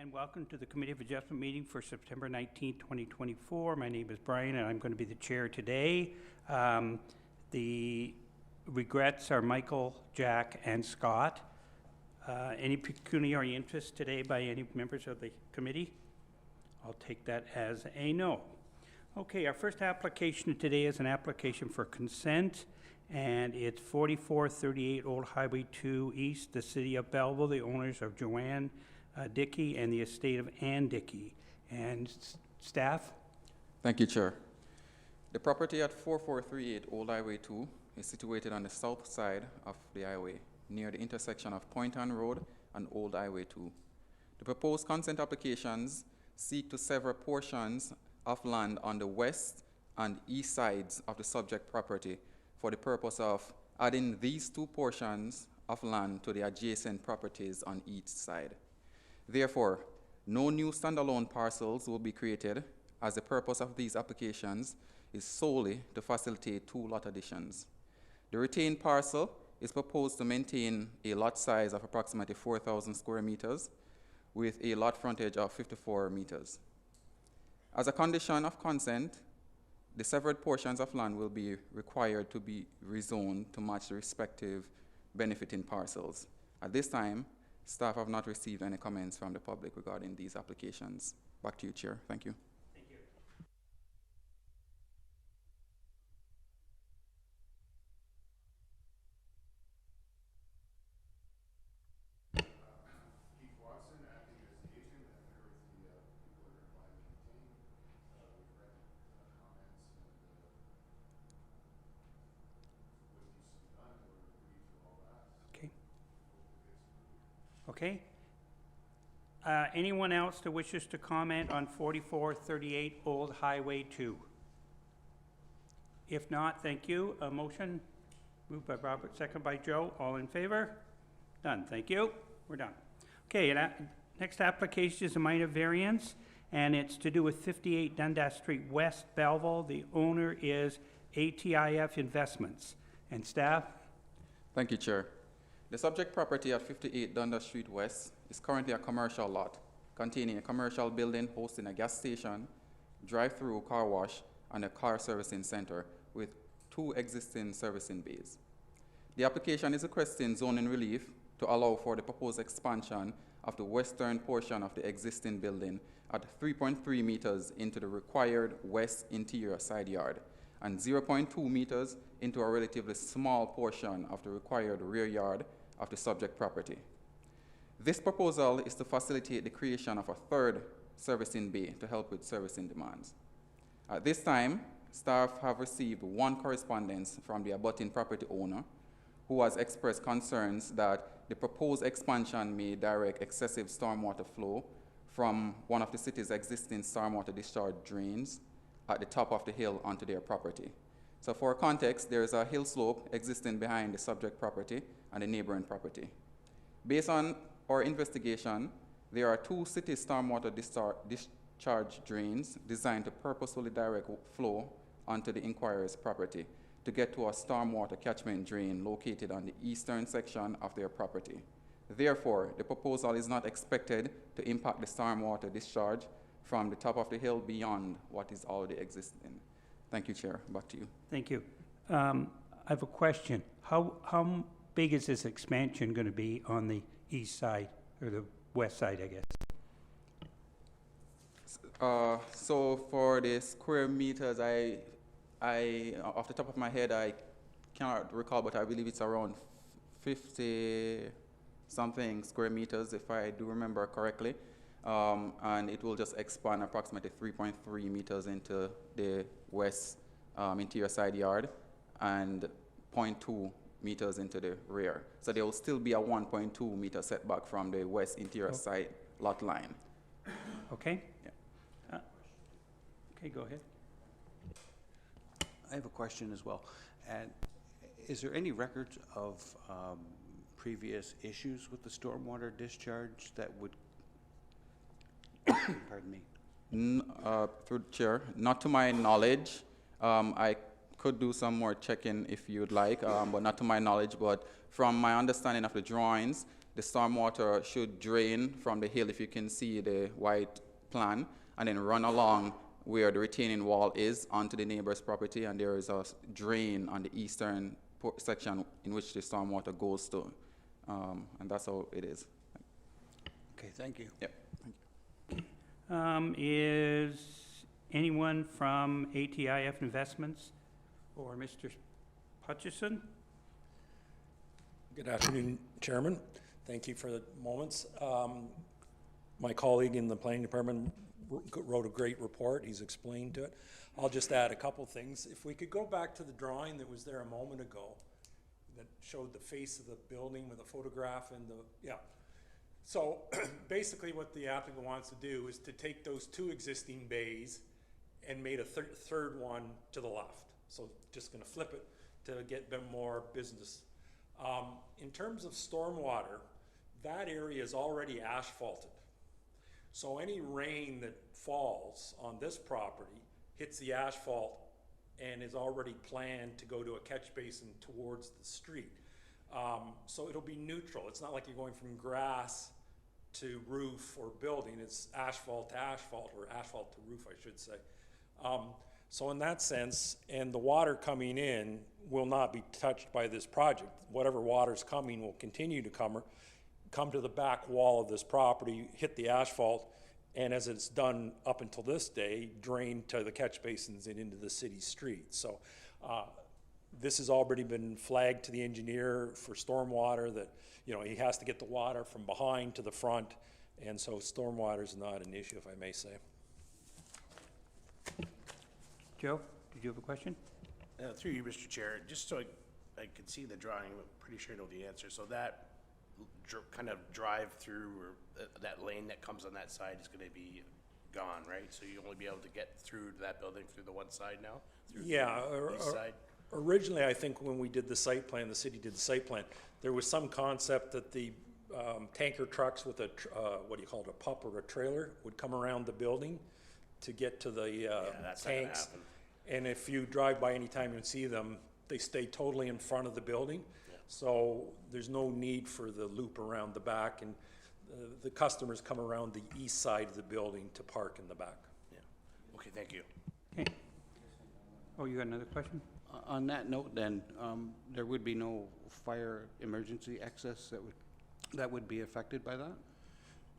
And welcome to the Committee of Adjustment meeting for September 19, 2024. My name is Brian, and I'm going to be the chair today. The regrets are Michael, Jack, and Scott. Any pecuniary interest today by any members of the committee? I'll take that as a no. Okay, our first application today is an application for consent, and it's 4438 Old Highway 2 East, the City of Belleville. The owners are Joanne Dickey and the estate of Ann Dickey. And staff? Thank you, Chair. The property at 4438 Old Highway 2 is situated on the south side of the highway, near the intersection of Poynton Road and Old Highway 2. The proposed consent applications seek to sever portions of land on the west and east sides of the subject property for the purpose of adding these two portions of land to the adjacent properties on each side. Therefore, no new standalone parcels will be created, as the purpose of these applications is solely to facilitate two lot additions. The retained parcel is proposed to maintain a lot size of approximately 4,000 square meters with a lot frontage of 54 meters. As a condition of consent, the severed portions of land will be required to be rezoned to match the respective benefiting parcels. At this time, staff have not received any comments from the public regarding these applications. Back to you, Chair. Thank you. Thank you. Okay. Anyone else that wishes to comment on 4438 Old Highway 2? If not, thank you. A motion moved by Robert, second by Joe. All in favor? Done. Thank you. We're done. Okay, and next application is a minor variance, and it's to do with 58 Dundas Street West, Belleville. The owner is ATIF Investments. And staff? Thank you, Chair. The subject property at 58 Dundas Street West is currently a commercial lot containing a commercial building hosting a gas station, drive-through car wash, and a car servicing center with 2 existing servicing bays. The application is requesting zoning relief to allow for the proposed expansion of the western portion of the existing building at 3.3 meters into the required west interior side yard and 0.2 meters into a relatively small portion of the required rear yard of the subject property. This proposal is to facilitate the creation of a third servicing bay to help with servicing demands. At this time, staff have received 1 correspondence from the abutting property owner who has expressed concerns that the proposed expansion may direct excessive stormwater flow from one of the city's existing stormwater discharge drains at the top of the hill onto their property. So for context, there is a hill slope existing behind the subject property and the neighboring property. Based on our investigation, there are 2 city stormwater discharge drains designed to purposefully direct flow onto the inquirer's property to get to a stormwater catchment drain located on the eastern section of their property. Therefore, the proposal is not expected to impact the stormwater discharge from the top of the hill beyond what is already existing. Thank you, Chair. Back to you. Thank you. I have a question. How big is this expansion going to be on the east side, or the west side, I guess? So for the square meters, I off the top of my head, I cannot recall, but I believe it's around 50 something square meters, if I do remember correctly. And it will just expand approximately 3.3 meters into the west interior side yard and 0.2 meters into the rear. So there will still be a 1.2 meter setback from the west interior side lot line. Okay. Yeah. Okay, go ahead. I have a question as well. And is there any records of previous issues with the stormwater discharge that would pardon me? Through the Chair, not to my knowledge. I could do some more checking if you'd like, but not to my knowledge. But from my understanding of the drawings, the stormwater should drain from the hill, if you can see the white plan, and then run along where the retaining wall is onto the neighbor's property, and there is a drain on the eastern section in which the stormwater goes to, and that's how it is. Okay, thank you. Yep. Thank you. Is anyone from ATIF Investments or Mr. Hutchison? Good afternoon, Chairman. Thank you for the moments. My colleague in the planning department wrote a great report. He's explained to it. I'll just add a couple things. If we could go back to the drawing that was there a moment ago that showed the face of the building with a photograph and yeah. So basically what the applicant wants to do is to take those two existing bays and made a third one to the left. So just gonna flip it to get a bit more business. In terms of stormwater, that area is already asphalted. So any rain that falls on this property hits the asphalt and is already planned to go to a catch basin towards the street. So it'll be neutral. It's not like you're going from grass to roof or building. It's asphalt to asphalt, or asphalt to roof, I should say. So in that sense, and the water coming in will not be touched by this project. Whatever water's coming will continue to come to the back wall of this property, hit the asphalt, and as it's done up until this day, drain to the catch basins and into the city street. So this has already been flagged to the engineer for stormwater, that, you know, he has to get the water from behind to the front, and so stormwater is not an issue, if I may say. Joe, did you have a question? Through you, Mr. Chair, just so I could see the drawing, I'm pretty sure I know the answer. So that kind of drive through, or that lane that comes on that side is gonna be gone, right? So you'll only be able to get through to that building through the one side now? Through Yeah, the east side? Originally, I think when we did the site plan, the city did the site plan, there was some concept that the tanker trucks with a, what do you call it, a pup or a trailer, would come around the building to get to the that's not gonna tanks. happen. And if you drive by anytime and see them, they stay totally in front of the building. Yeah. So there's no need for the loop around the back, and the customers come around the east side of the building to park in the back. Yeah. Okay, thank you. Okay. Oh, you got another question? On that note then, there would be no fire emergency access that would be affected by that?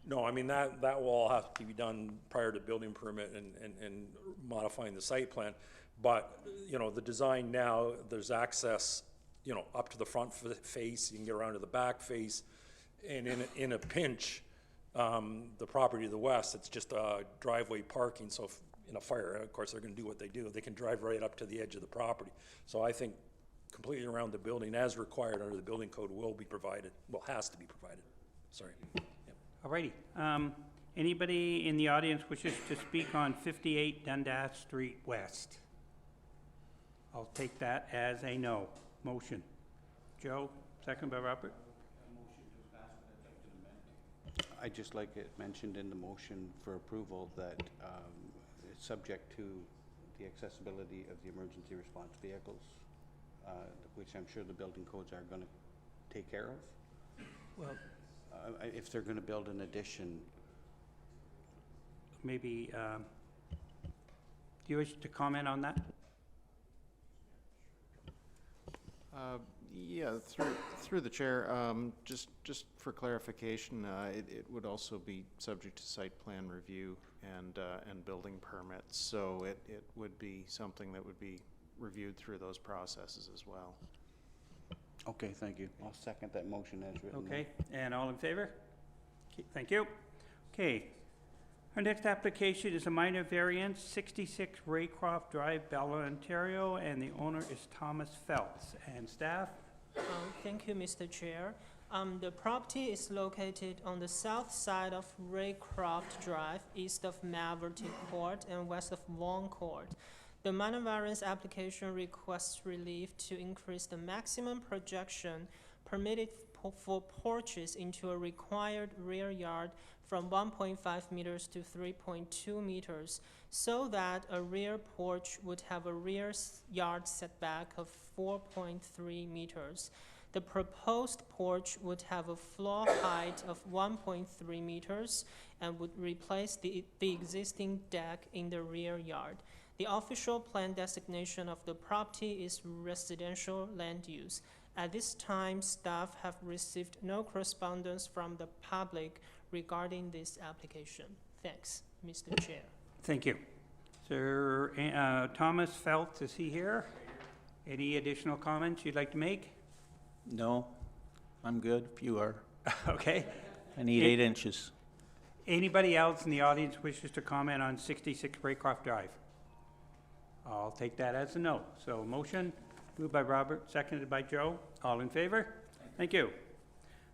No, I mean, that will all have to be done prior to building permit and modifying the site plan. But, you know, the design now, there's access, you know, up to the front face, you can get around to the back face. And in a pinch, the property to the west, it's just driveway parking. So if in a fire, of course, they're gonna do what they do. They can drive right up to the edge of the property. So I think completely around the building, as required under the building code, will be provided, well, has to be provided, sorry. Alrighty. Anybody in the audience wishes to speak on 58 Dundas Street West? I'll take that as a no. Motion. Joe, second by Robert. I'd just like it mentioned in the motion for approval that it's subject to the accessibility of the emergency response vehicles, which I'm sure the building codes are going to take care of. Well, If they're going to build an addition, maybe, do you wish to comment on that? Yeah, through the chair, just for clarification, it would also be subject to site plan review and building permits, so it would be something that would be reviewed through those processes as well. okay, thank you. I'll second that motion as written. Okay, and all in favor? Okay, thank you. Okay, our next application is a minor variance, 66 Raycroft Drive, Bella, Ontario, and the owner is Thomas Phelps. And staff? Thank you, Mr. Chair. The property is located on the south side of Raycroft Drive, east of Maverty Court and west of Vaughan Court. The minor variance application requests relief to increase the maximum projection permitted for porches into a required rear yard from 1.5 meters to 3.2 meters, so that a rear porch would have a rear yard setback of 4.3 meters. The proposed porch would have a floor height of 1.3 meters and would replace the existing deck in the rear yard. The official plan designation of the property is residential land use. At this time, staff have received no correspondence from the public regarding this application. Thanks, Mr. Chair. Thank you. Sir, Thomas Felt, is he here? Any additional comments you'd like to make? No, I'm good if you are. Okay. I need 8 inches. Anybody else in the audience wishes to comment on 66 Braycroft Drive? I'll take that as a no. So motion, moved by Robert, seconded by Joe. All in favor? Thank you.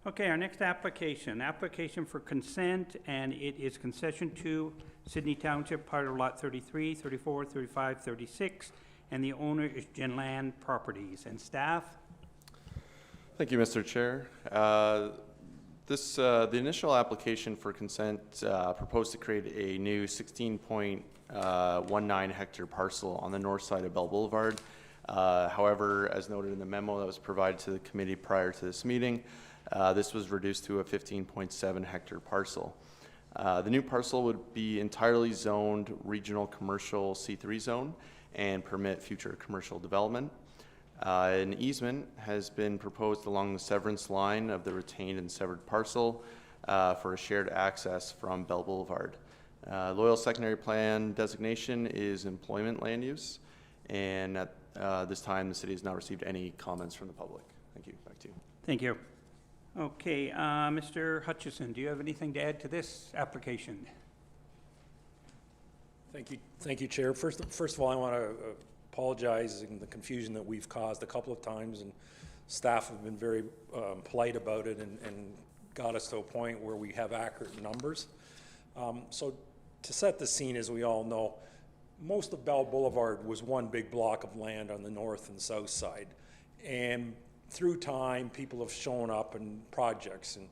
Okay, our next application for consent, and it is concession 2, Sydney Township, part of lot 33, 34, 35, 36, and the owner is Genland Properties. And staff? Thank you, Mr. Chair. The initial application for consent proposed to create a new 16.19 hectare parcel on the north side of Bell Boulevard. However, as noted in the memo that was provided to the committee prior to this meeting, this was reduced to a 15.7 hectare parcel. The new parcel would be entirely zoned regional commercial C3 zone and permit future commercial development. An easement has been proposed along the severance line of the retained and severed parcel for a shared access from Bell Boulevard. Loyal secondary plan designation is employment land use, and at this time the city has not received any comments from the public. Thank you. Back to you. Thank you. Okay, Mr. Hutchison, do you have anything to add to this application? Thank you, Chair. First of all, I want to apologize in the confusion that we've caused a couple of times, and staff have been very polite about it and got us to a point where we have accurate numbers. So to set the scene, as we all know, most of Bell Boulevard was one big block of land on the north and south side. And through time, people have shown up in projects, and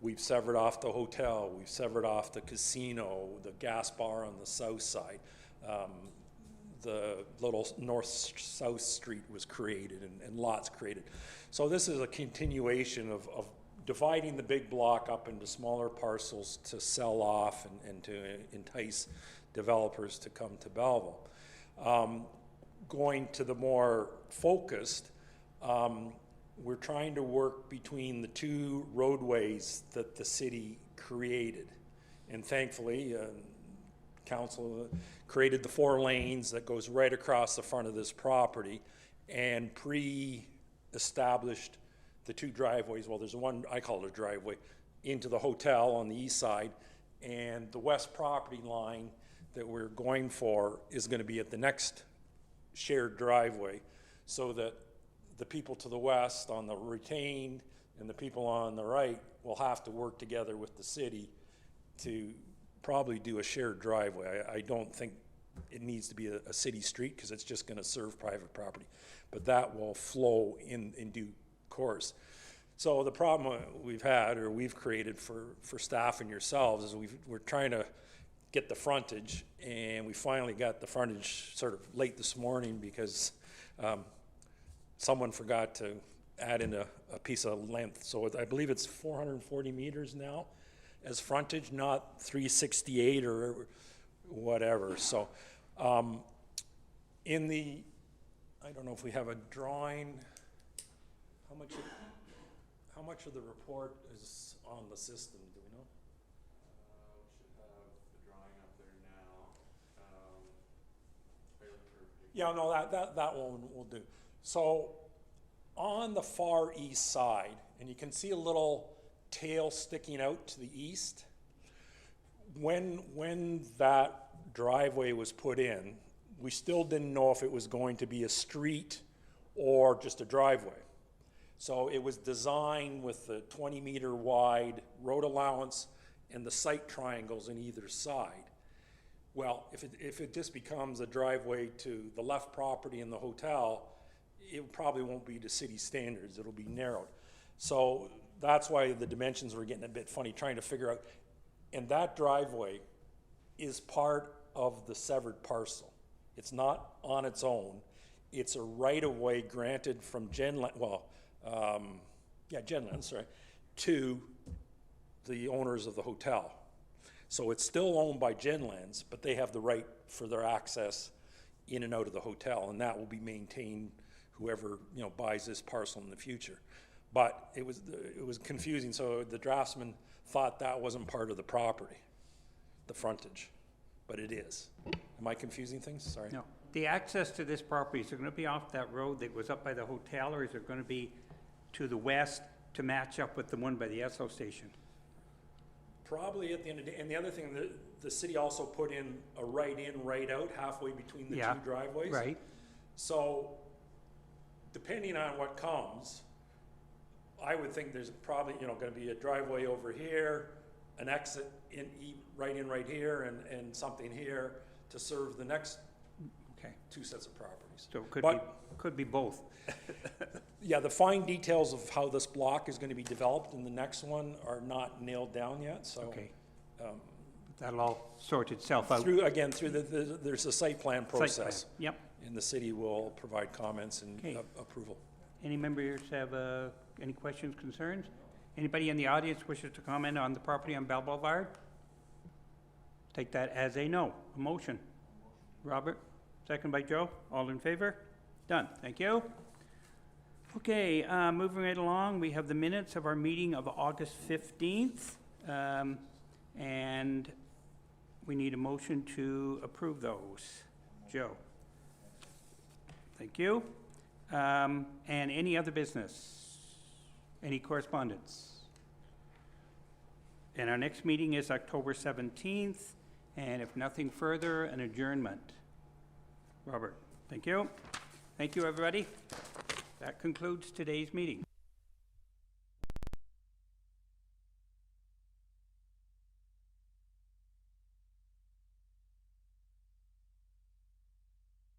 we've severed off the hotel, we've severed off the casino, the gas bar on the south side. The little north-south street was created and lots created. So this is a continuation of dividing the big block up into smaller parcels to sell off and to entice developers to come to Belleville. Going to the more focused, we're trying to work between the two roadways that the city created. And thankfully, council created the 4 lanes that goes right across the front of this property and pre-established the 2 driveways. Well, there's one, I call it a driveway, into the hotel on the east side, and the west property line that we're going for is going to be at the next shared driveway, so that the people to the west on the retained and the people on the right will have to work together with the city to probably do a shared driveway. I don't think it needs to be a city street because it's just going to serve private property, but that will flow in due course. So the problem we've had, or we've created for staff and yourselves, is we're trying to get the frontage, and we finally got the frontage sort of late this morning because someone forgot to add in a piece of length. So I believe it's 440 meters now as frontage, not 368 or whatever. So in the, I don't know if we have a drawing, how much of the report is on the system, do we know? We should have the drawing up there now. Yeah, no, that one will do. So on the far east side, and you can see a little tail sticking out to the east, when that driveway was put in, we still didn't know if it was going to be a street or just a driveway. So it was designed with the 20-meter wide road allowance and the sight triangles on either side. Well, if it just becomes a driveway to the left property and the hotel, it probably won't be to city standards. It'll be narrowed. So that's why the dimensions were getting a bit funny, trying to figure out. And that driveway is part of the severed parcel. It's not on its own. It's a right-of-way granted from Genland, Genland, sorry, to the owners of the hotel. So it's still owned by Genlands, but they have the right for their access in and out of the hotel, and that will be maintained whoever, buys this parcel in the future. But it was confusing, so the draftsman thought that wasn't part of the property, the frontage, but it is. Am I confusing things? Sorry. No. The access to this property, is it going to be off that road that was up by the hotel, or is it going to be to the west to match up with the one by the Esso station? Probably at the end of the day. And the other thing, the city also put in a right in, right out halfway between the Yeah, two driveways. Right, So depending on what comes, I would think there's probably, going to be a driveway over here, an exit right here, and something here to serve the next okay. two sets of properties. So it But- could be both. Yeah, the fine details of how this block is going to be developed in the next one are not nailed down yet, so. Okay. That'll all sort itself out. Through there's a site plan Site plan. process, Yep. and the city will provide comments and Okay. approval. Any members have any questions, concerns? Anybody in the audience wishes to comment on the property on Bell Boulevard? Take that as a no. A motion. Robert, second by Joe. All in favor? Done. Thank you. Okay, moving right along, we have the minutes of our meeting of August 15th. And we need a motion to approve those. Joe? Thank you. And any other business? Any correspondence? And our next meeting is October 17th, and if nothing further, an adjournment. Robert, thank you. Thank you, everybody. That concludes today's meeting.